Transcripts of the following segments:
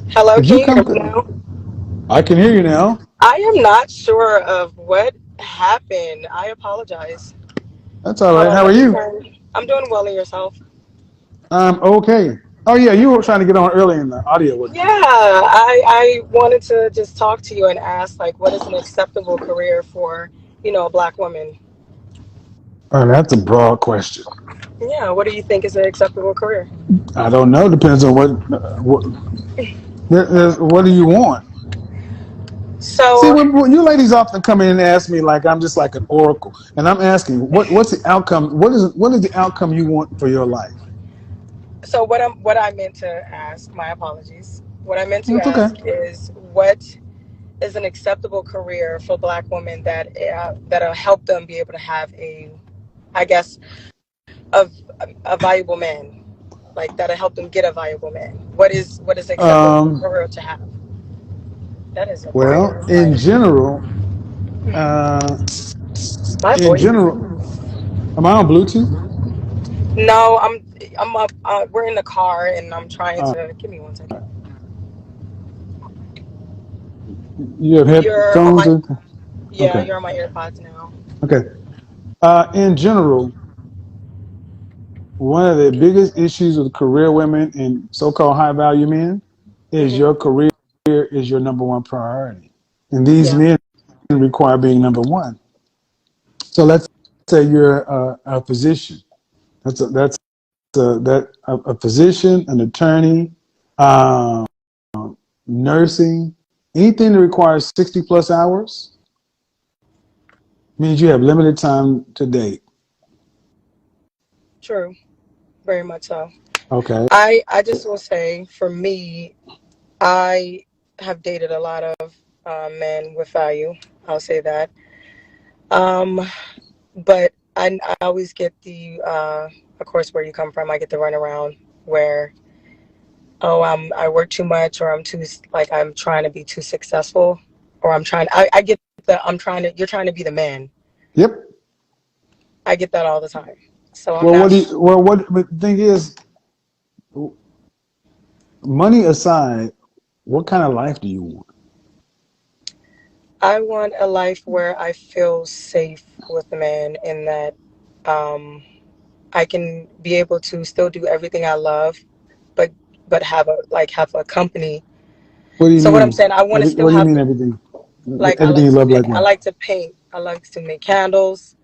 Hello, Could can you you hear come me to? now? I can hear you now. I am not sure of what happened. I apologize. That's all Hold right. on, How are let me you? turn. I'm doing well in yourself. I'm okay. Oh yeah, you were trying to get on early and the audio wouldn't Yeah, come through. I wanted to just talk to you and ask, like, what is an acceptable career for, a black woman? Oh, that's a broad question. Yeah, what do you think is an acceptable career? I don't know. Depends on what do you want. See, So, when you ladies often come in and ask me like I'm just like an oracle, and I'm asking what's the outcome? What is the outcome you want for your life? so what I meant to ask, my apologies. What I meant to That's okay. ask is what is an acceptable career for black women that'll help them be able to have I guess, a, a valuable man, like that'll help them get a valuable man. What is acceptable Um, career to have? That is a well, fire, like uh, my in voice. general, am I on Bluetooth? No, I'm up. We're in the car, and I'm trying Uh, to give me 1 second. you have You're on headphones? my Or, Yeah, okay. you're on my AirPods now. Okay. In general, one of the biggest issues with career women and so-called high-value men is Hmm. your career is your number one priority, and these Yeah, men require being number one. So let's say you're a physician. That's a physician, an attorney, um, nursing, anything that requires 60 plus hours means you have limited time to date. true, very much so. Okay. I just will say, for me, I have dated a lot of men with value. I'll say that. Um, but I always get of course, where you come from. I get the runaround where, oh, I work too much, or I'm trying to be too successful, or I get you're trying to be the man. Yep. I get that all the time. So I'm Well, not. but the thing is, money aside, what kind of life do you want? I want a life where I feel safe with the man, in that um, I can be able to still do everything I love, but have a company. What do you So what I'm mean? saying, I want to still What do you have, mean everything? like, Everything you love, like I what? like to paint. I like to make candles.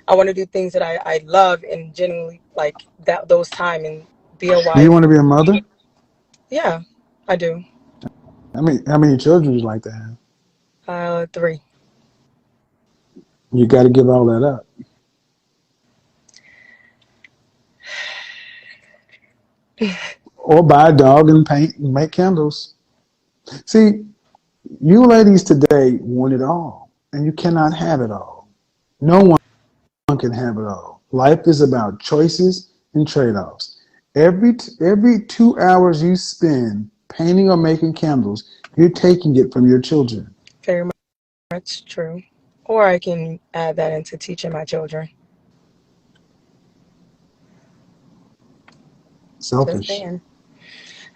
I want to do things that I love, and genuinely like that those time, and be a Do you wife. want to be a mother? Yeah, I do. How many children would you like to have? 3. You got to give all that up, or buy a dog and paint and make candles. See, you ladies today want it all, and you cannot have it all. No one can have it all. Life is about choices and trade-offs. Every 2 hours you spend painting or making candles, you're taking it from your children. Very much true. Or I can add that into teaching my children. Just Selfish. saying.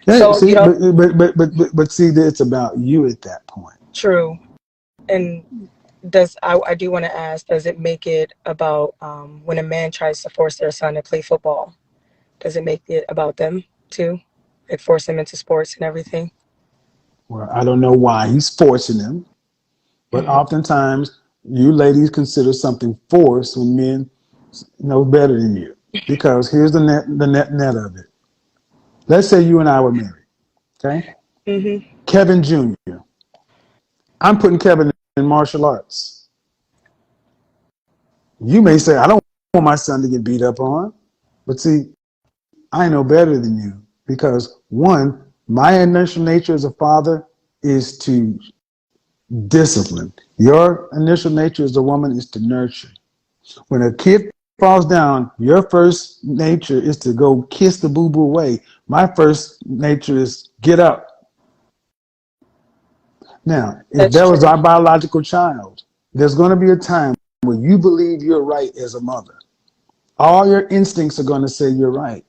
Yeah, So, see, but see, that it's about you at that point. true. And I do want to ask, does it make it about, when a man tries to force their son to play football? Does it make it about them too? Like, force them into sports and everything? Well, I don't know why he's forcing them, but Hmm. oftentimes you ladies consider something forced when men know better than you. Because here's the net of it. Let's say you and I were married, okay? Hmm. Kevin Jr. I'm putting Kevin in martial arts. You may say, I don't want my son to get beat up on. But see, I know better than you because one, my initial nature as a father is to discipline. Your initial nature as a woman is to nurture. When a kid falls down, your first nature is to go kiss the boo boo away. My first nature is get up. Now, if That's that was true. our biological child, there's going to be a time where you believe you're right as a mother. All your instincts are going to say you're right.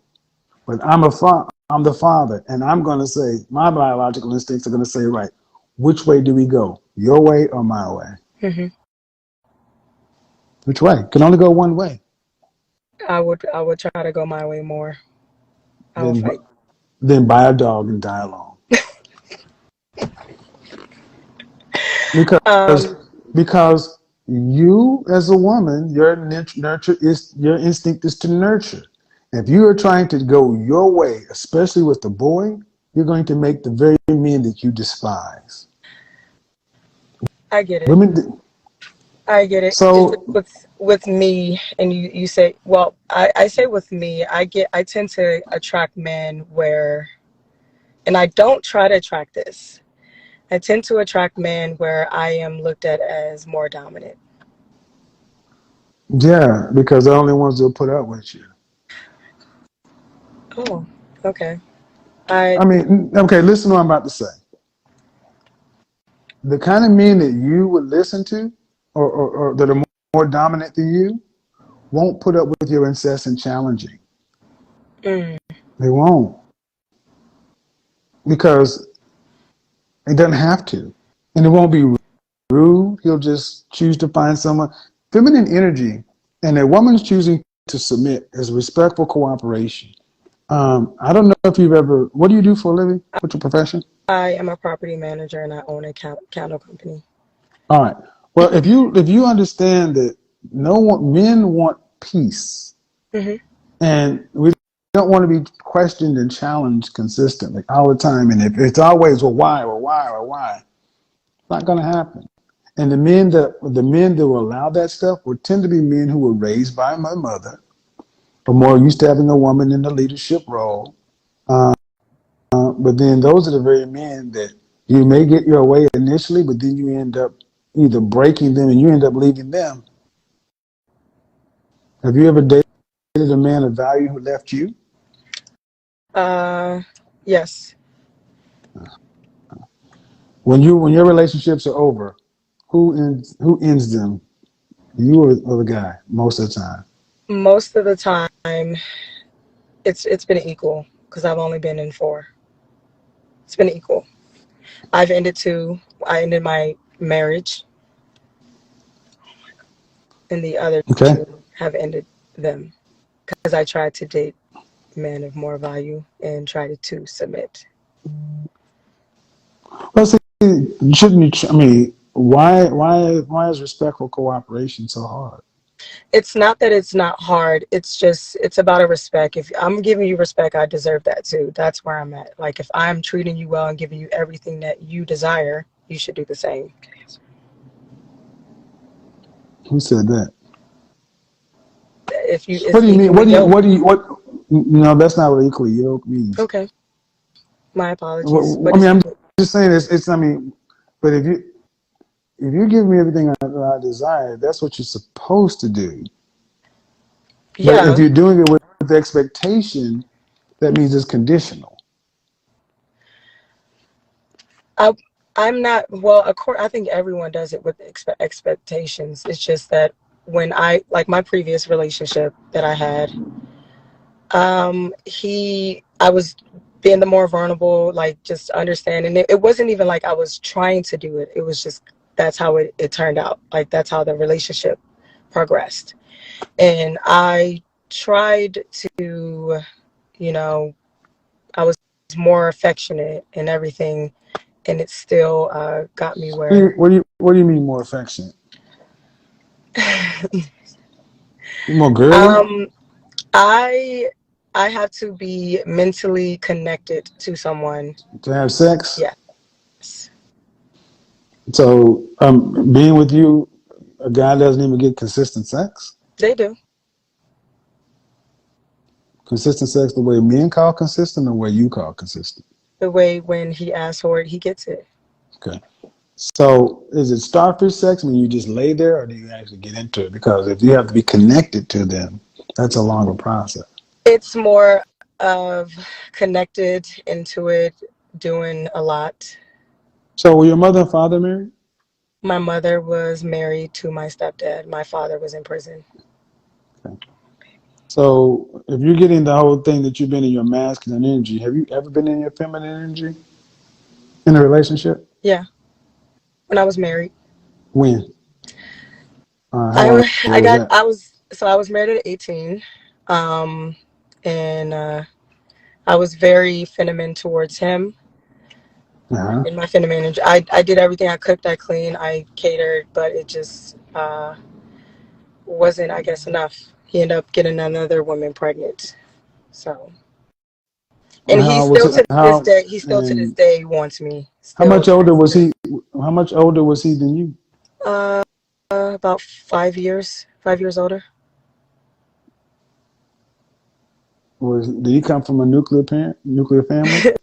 But I'm a father. I'm the father, and I'm going to say, my biological instincts are going to say, right, which way do we go? Your way or my way? Hmm. Which way? Can only go one way. I would try to go my way more. I will Then, fight. then buy a dog and die alone. Because Um, because you as a woman, your nurture is your instinct is to nurture. If you are trying to go your way, especially with the boy, you're going to make the very men that you despise. I get it. Women. I get it. It's just So with me, and you say, well, I say with me, I tend to attract men where, and I don't try to attract this. I tend to attract men where I am looked at as more dominant. yeah, because they're the only ones that'll put up with you. Oh, okay. I I mean, okay, listen to what I'm about to say. The kind of men that you would listen to, or that are more dominant than you, won't put up with your incessant challenging. mm, They won't, because it doesn't have to, and it won't be rude. He'll just choose to find someone. Feminine energy, and a woman's choosing to submit is respectful cooperation. I don't know if you've ever. What do you do for a living? What's your profession? I am a property manager and I own a candle company. All right. Well, if you understand that no one men want peace, Hmm. and we don't want to be questioned and challenged consistently all the time, and if it's always well why or why or why, it's not going to happen. And the men that will allow that stuff will tend to be men who were raised by my mother, or more used to having a woman in the leadership role. But then those are the very men that you may get your way initially, but then you end up either breaking them and you end up leaving them. Have you ever dated a man of value who left you? Uh, yes. When your relationships are over, who ends them? You or the guy most of the time. Most of the time, it's been equal because I've only been in four. It's been equal. I've ended two. I ended my marriage, and the other Okay. two have ended them because I tried to date men of more value and tried to submit. Well, see, shouldn't you? I mean, why is respectful cooperation so hard? It's not that it's not hard. It's just it's about a respect. If I'm giving you respect, I deserve that too. That's where I'm at. Like if I'm treating you well and giving you everything that you desire, you should do the same. Who said that? If What do you mean? equally yoked. What? No, that's not what equally yoked means. Okay, my apologies. What I is mean, I'm equal? just saying it's. I mean, but if you give me everything I desire, that's what you're supposed to do. But if Yeah, you're doing it with the expectation, that means it's conditional. I I'm not well. Of course, I think everyone does it with expectations. It's just that when I like my previous relationship that I had, I was being the more vulnerable, like just understanding it. It wasn't even like I was trying to do it. It was just that's how it turned out. Like that's how the relationship progressed. And I tried to, you know, I was more affectionate and everything, and it still got me where What do you mean more affectionate? More girly um I I have to be mentally connected to someone. to have sex? Yes. So, being with you, a guy doesn't even get consistent sex. They do. Consistent sex, the way men call consistent, or the way you call consistent. The way when he asks for it, he gets it. Okay. So, is it starfish sex when you just lay there, or do you actually get into it? Because if you have to be connected to them, that's a longer process. It's more of connected into it, doing a lot. So, were your mother and father married? My mother was married to my stepdad. My father was in prison. Okay. So if you're getting the whole thing that you've been in your masculine energy, have you ever been in your feminine energy in a relationship? Yeah, when I was married. When? How long I ago was that? I was married at 18. Um, and I was very feminine towards him Uh-huh. in my feminine energy. I did everything. I cooked, I cleaned, I catered, but it just wasn't, I guess, enough. He ended up getting another woman pregnant. So, and How was it? How he still to this and day wants me. how Still much to older this was day. he? How much older was he than you? Uh, about 5 years, 5 years older. Was did he come from a nuclear family?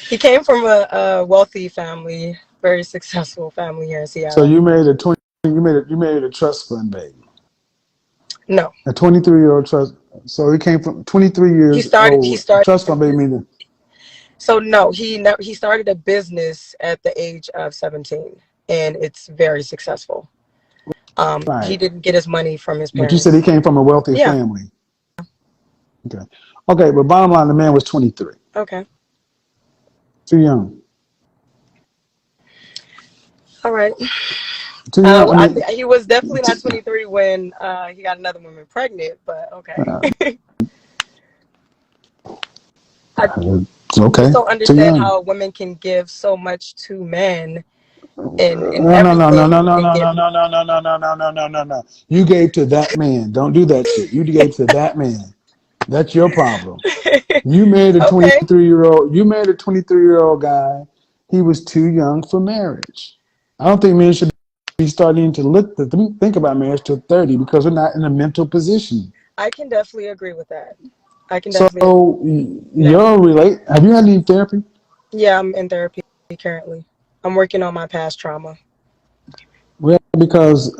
He came from a wealthy family, very successful family here in So Seattle. you made a 20. You made a trust fund baby. No, A 23-year-old trust. So he came from 23 he years started. He old. started. Trust fund baby meaning So no, he started a business at the age of 17, and it's very successful. He right. didn't get his money from his But you said he parents. came from a wealthy Yeah. family. Okay. Okay, but bottom line, the man was 23. Okay. Too young. All right. Too young. I mean, He was definitely not 23 when he got another woman pregnant, but okay. uh, I it's okay. just don't Too understand young. how women can give so much to men in No, no, no, no, no, everything no, and no, get no, no, no, no, no, no, no, no, no, no, no. You gave to that man. Don't do that shit. You gave to that man. That's your problem. You married a okay. 23-year-old. You married a 23-year-old guy. He was too young for marriage. I don't think men should be starting to think about marriage till 30 because we're not in a mental position. I can definitely agree with that. I can So definitely agree now. your relate. Have you had any therapy? Yeah, I'm in therapy currently. I'm working on my past trauma. Well, because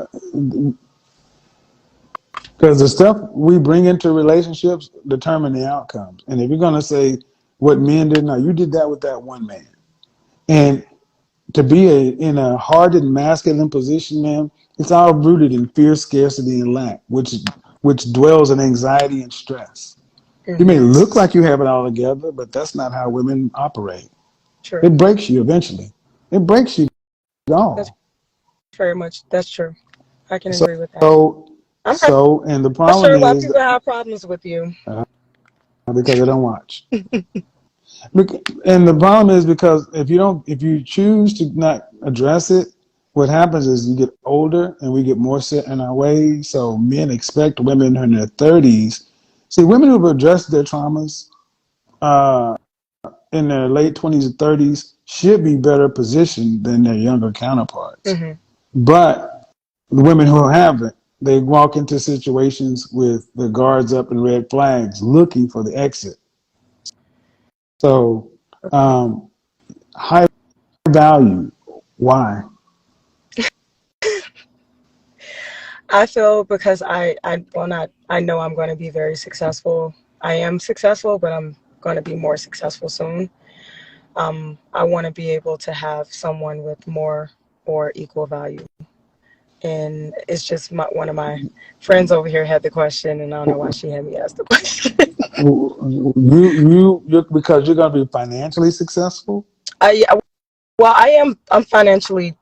the stuff we bring into relationships determine the outcomes. And if you're gonna say what men did, now you did that with that one man. And to be in a hardened masculine position, man, it's all rooted in fear, scarcity, and lack, which dwells in anxiety and stress. You may Hmm. look like you have it all together, but that's not how women operate. True. It breaks you eventually. It breaks you That's all. very much, that's true. I can So, agree with that. I'm not and the problem sure why is people have problems with you. because they don't watch. And the problem is because if you choose to not address it, what happens is you get older and we get more set in our ways. So men expect women in their 30s. See, women who've addressed their traumas uh, in their late 20s and 30s should be better positioned than their younger counterparts. Hmm. But the women who haven't, they walk into situations with the guards up and red flags looking for the exit. So, high value. Why? I feel because well, not, I know I'm going to be very successful. I am successful, but I'm going to be more successful soon. I want to be able to have someone with more or equal value. And it's just one of my friends over here had the question, and I don't know why she had me ask the question. You because you're going to be financially successful. Yeah, well, I'm financially,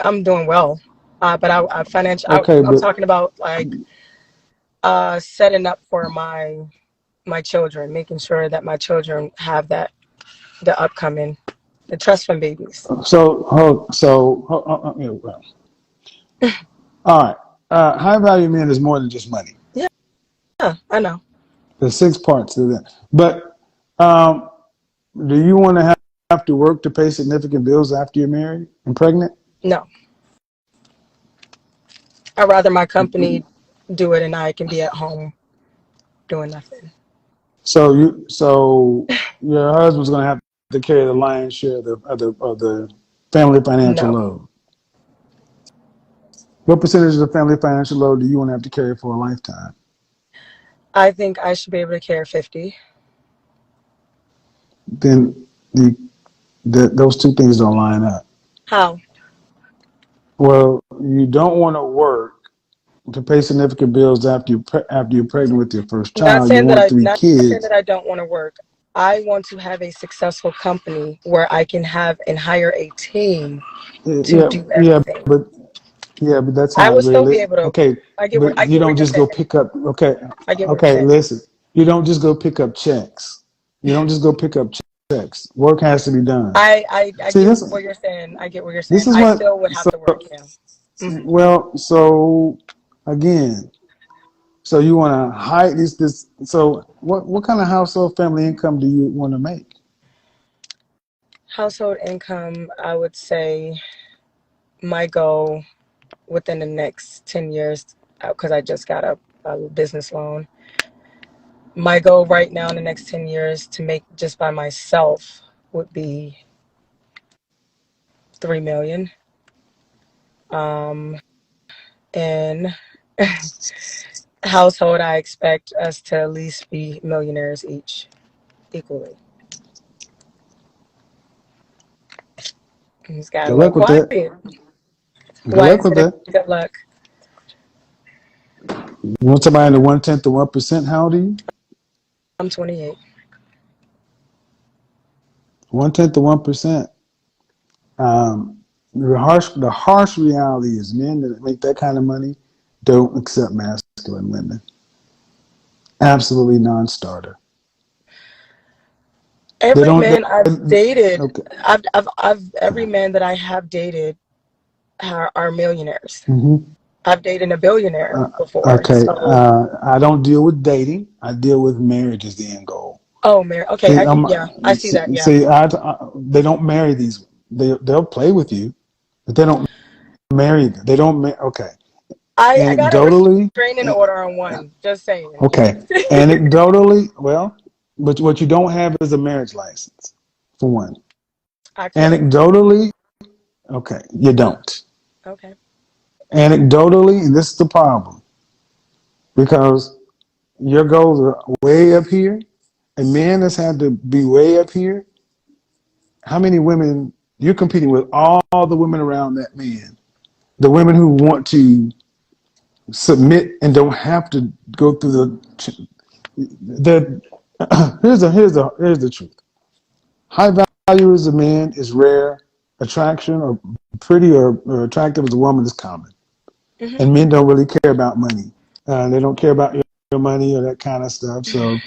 I'm doing well, but Okay, I'm but talking about like setting up for my children, making sure that my children have the upcoming, the trust fund babies. yeah, well, all right. High value men is more than just money. Yeah, I know. There's six parts to that. But um, do you want to have to work to pay significant bills after you're married and pregnant? No, I'd rather my company do it and I can be at home doing nothing. So your husband's going to have to carry the lion's share of the family financial No, load. What percentage of the family financial load do you want to have to carry for a lifetime? I think I should be able to carry 50. Then those two things don't line up. How? Well, you don't want to work to pay significant bills after you're pregnant with your first Not child. You saying that want three not saying kids. that I don't want to work. I want to have a successful company where I can have and hire a team to Yeah, do yeah, everything. but yeah, but that's I not would still really be able to. okay. But I you get what don't you're just go saying. pick up. Okay, I get what you're okay. saying. Listen, you don't just go pick up checks. You don't just go pick up checks. Work has to be done. I See, get this what you're saying. I get what you're saying. this is I what. still would have So to work. Yeah. Hmm. well, so again, so you want to hide this. So what kind of household family income do you want to make? Household income, I would say my goal within the next 10 years, because I just got a business loan. My goal right now in the next 10 years to make just by myself would be 3 million. Um, and household, I expect us to at least be millionaires each, equally. He's got a Good little luck with quiet. that. Good Why luck is with it that. a good luck? You want somebody in the 1/10 of 1%? How old are you? I'm 28. 1/10 of 1%. Um, the harsh reality is men that make that kind of money don't accept masculine women. Absolutely non-starter. They Every don't. man I've dated, Okay. every man that I have dated are millionaires. Hmm. I've dated a billionaire before. Okay. So, I don't deal with dating. I deal with marriage as the end goal. oh, Mary. Okay, See, yeah, I see that. Yeah, see, they don't marry these. They'll play with you, but they don't marry. They don't. Okay. I got a Anecdotally, restraining order on one. Just saying. okay. Anecdotally, well, but what you don't have is a marriage license, for one. I could. Anecdotally, okay, you don't. Okay. Anecdotally, and this is the problem, because your goals are way up here. A man that's had to be way up here. How many women you're competing with? All the women around that man, the women who want to submit and don't have to go through the. Here's the truth. High value as a man is rare. Attraction or pretty or attractive as a woman is common. Hmm. And men don't really care about money. They don't care about your money or that kind of stuff. So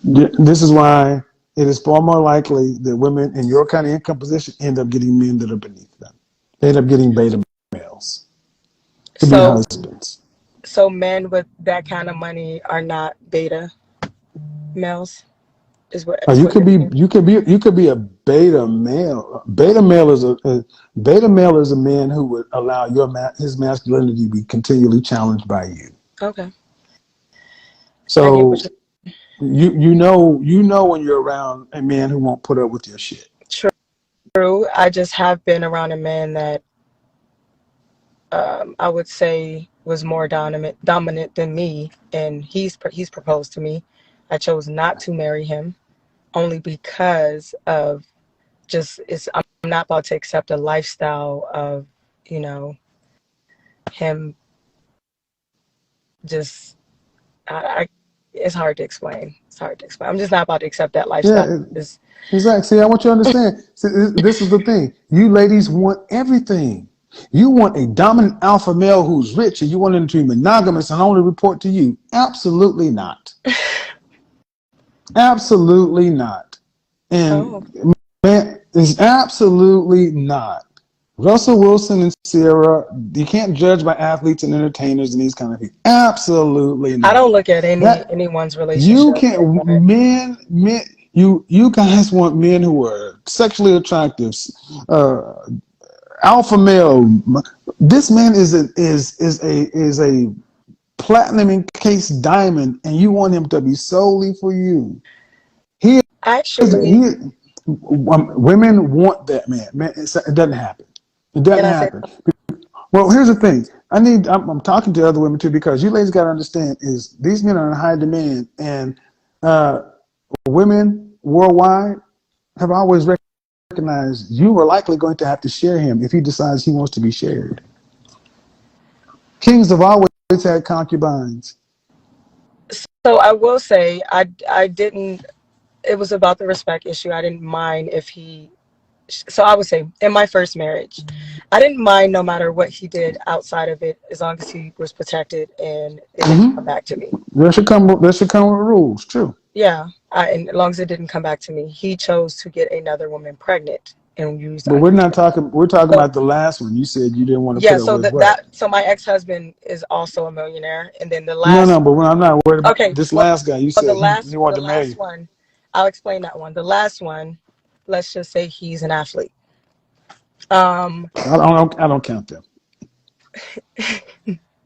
this is why it is far more likely that women in your kind of income position end up getting men that are beneath them. They end up getting beta males to be So, husbands. so men with that kind of money are not beta males. Or Is what you're saying. you could be a beta male. Beta male is a man who would allow his masculinity to be continually challenged by you. Okay. I get So what you know when you're around a man who won't put up with your shit. you're true. I just have been around a man that I would say was more dominant than me, and he's proposed to me. I chose not to marry him only because of just it's I'm not about to accept a lifestyle of you know him just I it's hard to explain. It's hard to explain. I'm just not about to accept that lifestyle. Yeah, Just exactly. See, I want you to understand. See, this is the thing. You ladies want everything. You want a dominant alpha male who's rich, and you want him to be monogamous and only report to you. Absolutely not. Absolutely not. oh, And man, it's absolutely not. Russell Wilson and Sierra, you can't judge by athletes and entertainers and these kind of things. Absolutely I not. don't look at That anyone's you relationship like can't that. men you guys want men who are sexually attractive, uh, alpha male. This man is a platinum encased diamond, and you want him to be solely for you. He Actually, he women want that man. It doesn't happen. It doesn't can I say happen. Well, here's the thing. I'm talking to other women too, because you ladies got to understand is these men are in high demand, and uh, women worldwide have always recognized you are likely going to have to share him if he decides he wants to be shared. Kings have always had concubines. So I will say I didn't. It was about the respect issue. I didn't mind if he. So I would say in my first marriage, I didn't mind no matter what he did outside of it, as long as he was protected and it didn't come back to me. There should come with rules. True. Yeah, and as long as it didn't come back to me, he chose to get another woman pregnant and used But we're underage. not talking. We're talking So about the last one. You said you didn't want to yeah, put up so with what? so my ex-husband is also a millionaire, and then the No, last no. But I'm not worried about okay, this well, last guy. You the said he last wanted the to marry last you. one, I'll explain that one. The last one, let's just say he's an athlete. Um, I don't count them.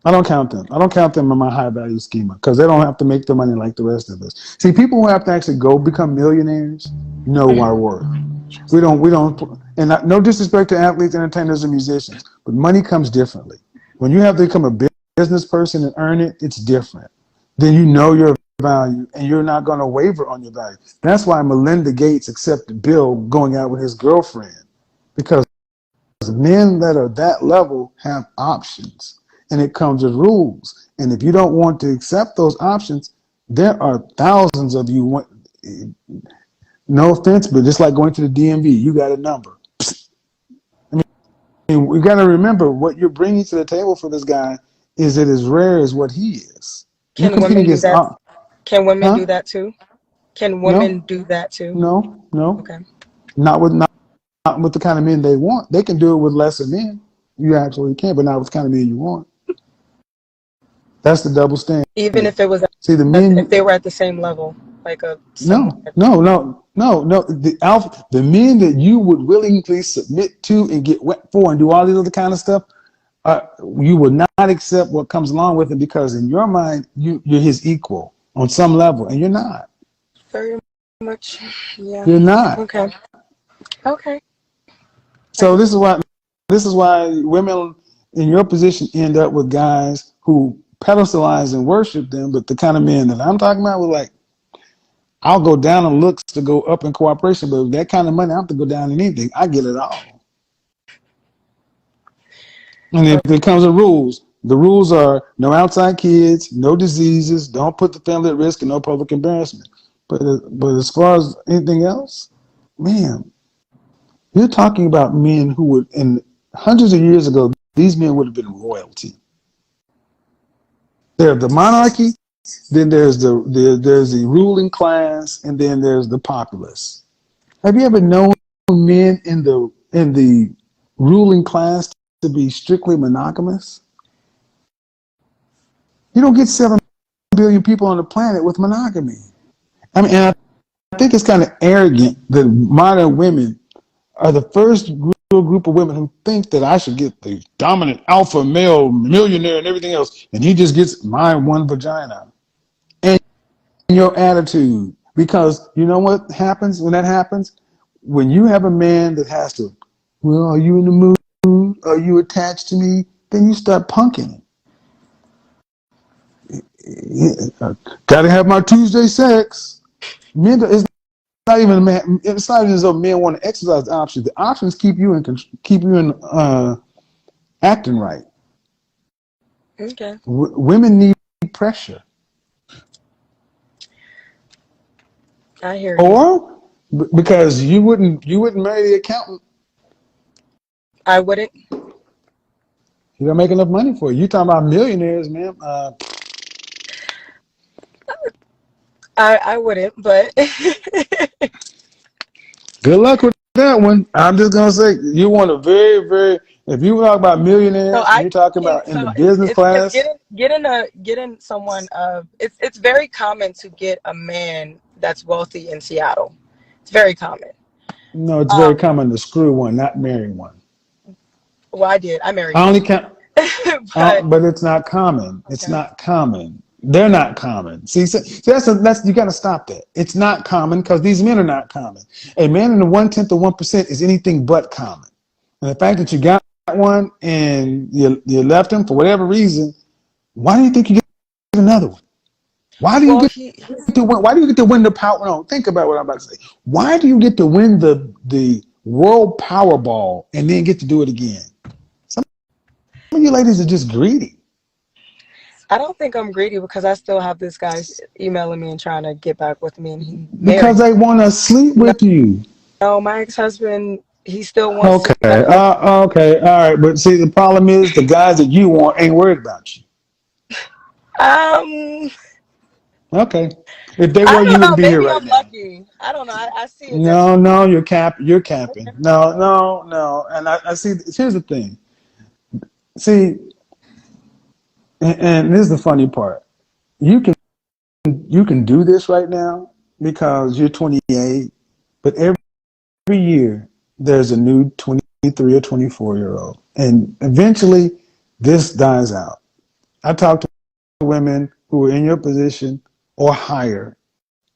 I don't count them. I don't count them in my high value schema because they don't have to make the money like the rest of us. See, people who have to actually go become millionaires know our worth. We don't, and no disrespect to athletes, entertainers, and musicians, but money comes differently. When you have to become a business person and earn it, it's different. Then you know your value and you're not going to waver on your value. That's why Melinda Gates accepted Bill going out with his girlfriend because men that are that level have options and it comes with rules. And if you don't want to accept those options, there are thousands of you. No offense, but just like going to the DMV, you got a number. I mean, we got to remember what you're bringing to the table for this guy is it as rare as what he is. You can compete women do against, that? Can women huh? do that too? Can women No, do that too? no, Okay. not with the kind of men they want. They can do it with lesser men. You absolutely can, but not with the kind of men you want. That's the double standard. Even if it was See, the if they men, were at the same level, like a someone. no. The men that you would willingly submit to and get wet for and do all these other kind of stuff, you will not accept what comes along with it because in your mind, you're his equal on some level, and you're not. Very much. Yeah. You're not. Okay. Okay. I So get this is why women in your position end up with guys who pedestalize and worship them, but the kind of men that I'm talking about were like, I'll go down in looks to go up in cooperation, but with that kind of money, I have to go down in anything. I get it all. And if it comes to rules, the rules are no outside kids, no diseases, don't put the family at risk, and no public embarrassment. But as far as anything else, man, you're talking about men who would, in hundreds of years ago, these men would have been royalty. There's the monarchy, then there's the ruling class, and then there's the populace. Have you ever known men in the ruling class to be strictly monogamous? You don't get 7 billion people on the planet with monogamy. I mean, and I think it's kind of arrogant that modern women are the first group of women who think that I should get the dominant alpha male millionaire and everything else, and he just gets my one vagina. And your attitude, because you know what happens when that happens? When you have a man that has to, well, are you in the mood? Are you attached to me? Then you start punking him. Gotta have my Tuesday sex. Men, it's not even man. It's not even as though men want to exercise the options. The options keep you in acting right. Okay. Women need pressure, I hear you. or because you wouldn't marry the accountant. I wouldn't. You don't make enough money for it. You talking about millionaires, man? I wouldn't, but Good luck with that one. I'm just gonna say you want a very, very. If you talk about so millionaires and I you're talking can. about in So the business it's class, getting someone of it's very common to get a man that's wealthy in Seattle. It's very common. no, it's very Um, common to screw one, not marry one. well, I did. I married I one, only count. but But it's not common. It's okay. not common. They're not common. See, that's you got to stop that. It's not common because these men are not common. A man in the 1/10 of 1% is anything but common. And the fact that you got one and you left him for whatever reason, why do you think you get another one? Why do you Well, get to win? Why do you get to win the power? No, think about what I'm about to say. Why do you get to win the world Powerball and then get to do it again? Some of you ladies are just greedy. I don't think I'm greedy because I still have this guy emailing me and trying to get back with me, and he Because married. they want to sleep No, with you. no, my ex-husband, he still wants to. Okay. Okay. All right. But see, the problem is the guys that you want ain't worried about you. Um, Okay. If they I were, you don't know. wouldn't be here Maybe right I'm now. lucky. I don't know. I see it No, differently. no, you're capping. No, no, no. And I see. Here's the thing. See, and this is the funny part. You can do this right now because you're 28, but every year there's a new 23 or 24-year old, and eventually this dies out. I talk to women who are in your position or higher,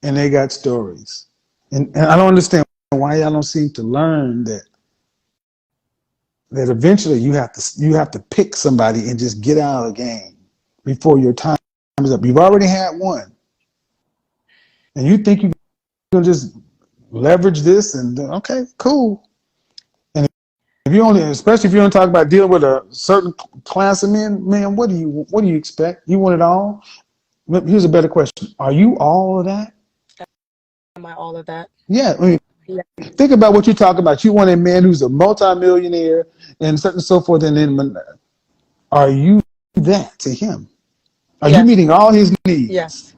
and they got stories, and I don't understand why y'all don't seem to learn that eventually you have to pick somebody and just get out of the game before your time is up. You've already had one, and you think you can just leverage this and okay, cool. And if you only, especially if you don't talk about dealing with a certain class of men, man, what do you expect? You want it all? Here's a better question: are you all of that? Am I all of that? Yeah, I mean, Yeah. think about what you talk about. You want a man who's a multimillionaire and so and so forth, and then are you that to him? Are you Yes. meeting all his needs? Yes.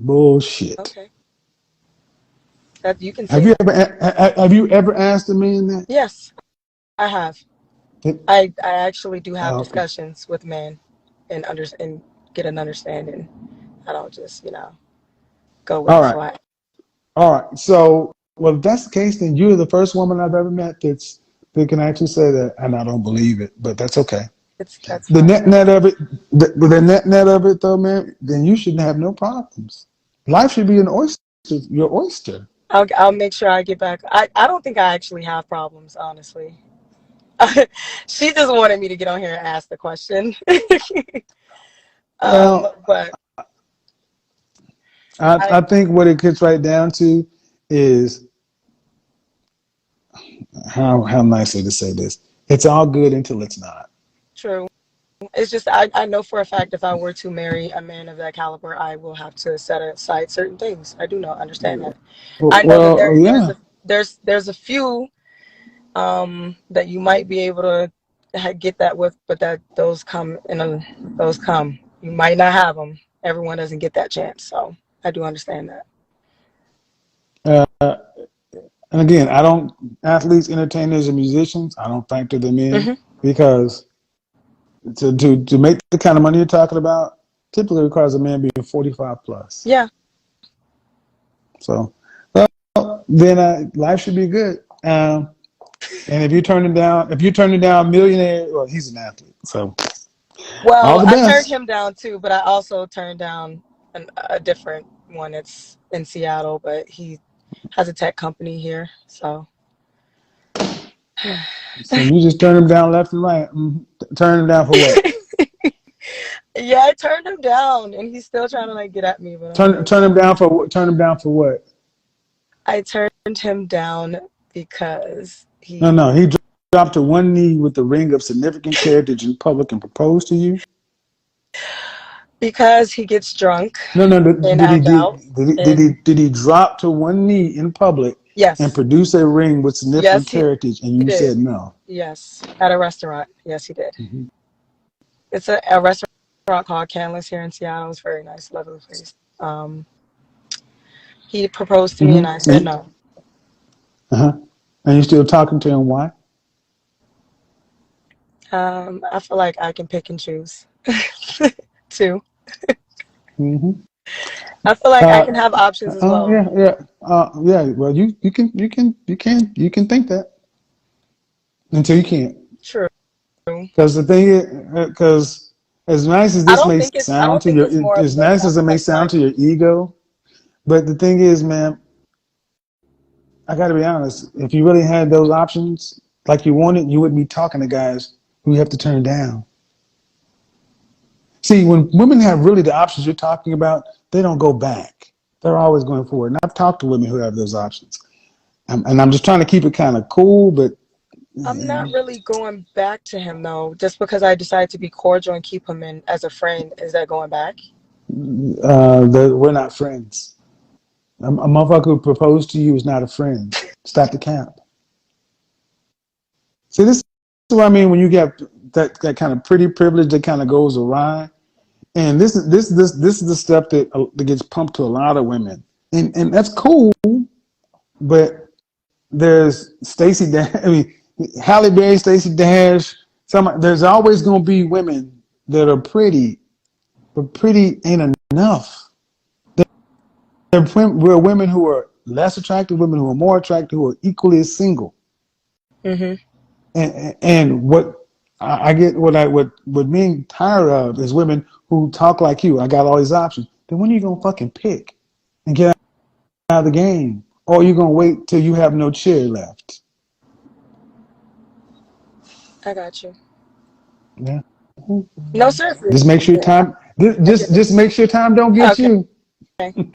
Bullshit. Okay. That you can Have say you that. ever asked a man that? Yes, I have. It- I actually do have okay. discussions with men and get an understanding. I don't just, go with All the right. fly. All right. So, well, if that's the case, then you're the first woman I've ever met that can actually say that, and I don't believe it, but that's okay. That's The fine. net of it, the net of it, though, man, then you should have no problems. Life should be an oyster, your oyster. I'll make sure I get back. I don't think I actually have problems, honestly. She just wanted me to get on here and ask the question. Well, But I I think what it gets right down to is how nicely to say this. It's all good until it's not. true. It's just I know for a fact if I were to marry a man of that caliber, I will have to set aside certain things. I do not understand that. I know that Well, yeah. there's a few that you might be able to get that with, but that those come. You might not have them. Everyone doesn't get that chance, so I do understand that. Uh, and again, I don't athletes, entertainers, and musicians. I don't factor them in Hmm. because to make the kind of money you're talking about typically requires a man being 45 plus. Yeah, So, well, then life should be good. And if you're turning down a millionaire, well, he's an athlete. So, all well, the I turned best. him down too, but I also turned down a different one. It's in Seattle, but he has a tech company here, so. So you just turn him down left and right. Turn him down for what? Yeah, I turned him down, and he's still trying to like get at me, but I'm like, Turn him down for what? Turn him down for what? I turned him down because No, he no. He dropped to one knee with the ring of significant heritage in public and proposed to you. because he gets drunk No, no. and act out, and Did he drop to one knee in public and yes, produce a ring with yes, significant heritage? And he you did. said no. Yes, at a restaurant. Yes, he did. Mm-hmm. It's a restaurant called Canlis here in Seattle. It's very nice, lovely place. He proposed to me, and I said Mm-hmm. no. Uh-huh. And you still talking to him? Why? I feel like I can pick and choose too. Mm-hmm. I feel like I Uh, can have options as oh well. yeah, yeah, yeah. Well, you can think that until you can't. True. Because the thing is, because as nice as this may I sound don't to think your, it's more of as money. nice I as it feel may like sound to timing. your ego, but the thing is, man, I got to be honest. If you really had those options like you wanted, you wouldn't be talking to guys who you have to turn down. See, when women have really the options you're talking about, they don't go back. They're always going forward. And I've talked to women who have those options. And I'm just trying to keep it kind of cool, but I'm not really going back to him though. Just because I decided to be cordial and keep him in as a friend, is that going back? We're not friends. A motherfucker who proposed to you is not a friend. Stop the cap. See, this is what I mean when you get that kind of pretty privilege that kind of goes awry. And this is the stuff that gets pumped to a lot of women, and that's cool. But there's Stacey Dash. I mean, Halle Berry, Stacey Dash. There's always going to be women that are pretty, but pretty ain't enough. We're women who are less attractive, women who are more attractive, who are equally as single. Mm-hmm. And what I get, what being tired of is women who talk like you. I got all these options. Then when are you gonna fucking pick and get out of the game, or are you gonna wait till you have no chair left? I got you. Yeah. No, seriously. Just make sure time. I get Just make sure time don't get it. you. Okay.